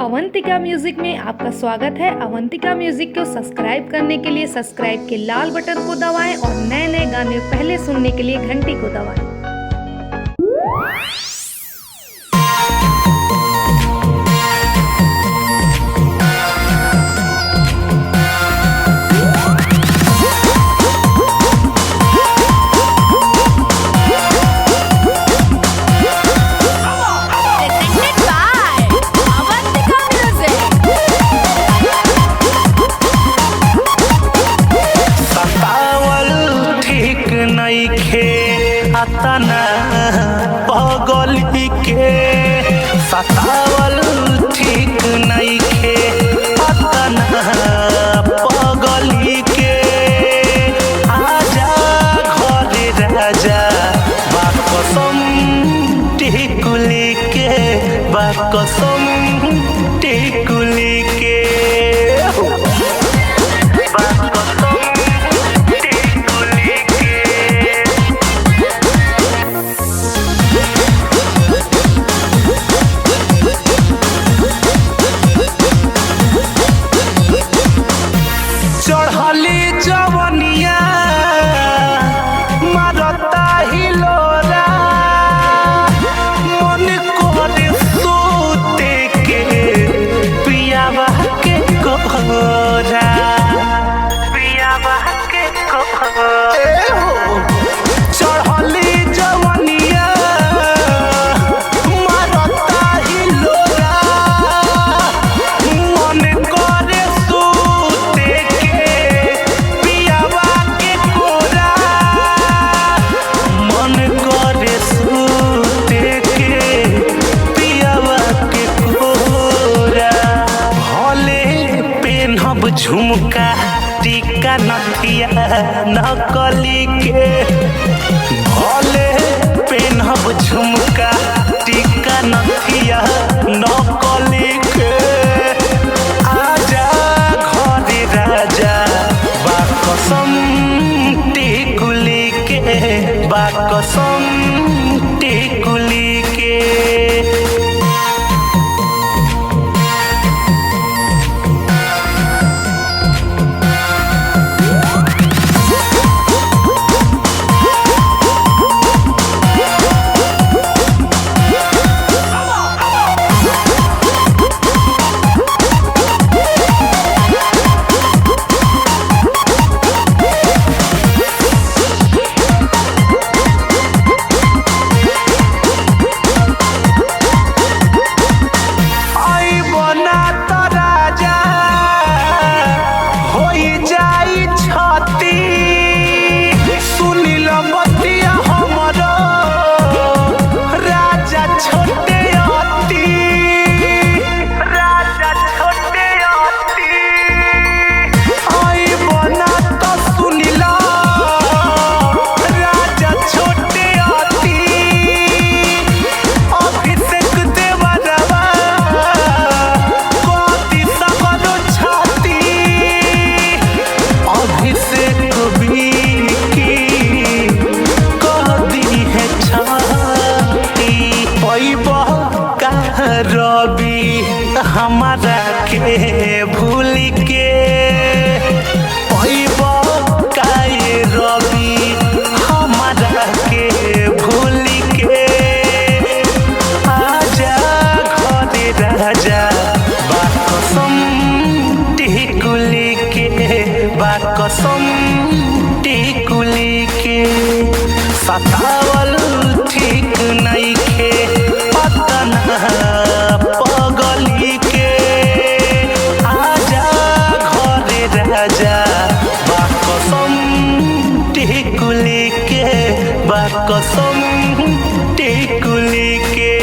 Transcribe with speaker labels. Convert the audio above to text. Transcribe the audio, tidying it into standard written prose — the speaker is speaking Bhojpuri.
Speaker 1: अवंतिका म्यूजिक में आपका स्वागत है। अवंतिका म्यूजिक को सब्सक्राइब करने के लिए सब्सक्राइब के लाल बटन को दबाएं और नए नए गाने पहले सुनने के लिए घंटी को दबाएं।
Speaker 2: अतना पगली के सतावल ठीक नइखे, अतना पगली के आजा घरे राजा बाकसम टिकुली के, बाकसम टिकुली के। चढ़ली जवनिया मारता हिलोरा, मन करे सोते के पियावा के कोहरा, पियावा के कोहरा। चढ़ली जवनिया मारता हिलोरा, मन करे सोते के पियावा के कोरा, मन करे सोते के पियावा के कोरा। भले पेन्हब झुमका टीका नथिया नकली के, भले पेन्हब झुमका टीका नथिया नकली के, आजा घरे राजा बाकसम टिकुली के, बाकसम टिकुली के। रवि हमारा के भूल के पैब काए, रवि हमारा के भूल के आजा घरे राजा बाकसम टिकुली के, बाकसम टिकुली के। सतावल ठीक नइखे, अतना पगली के आजा घरे राजा बाकसम टिकुली के, बाकसम टिकुली के।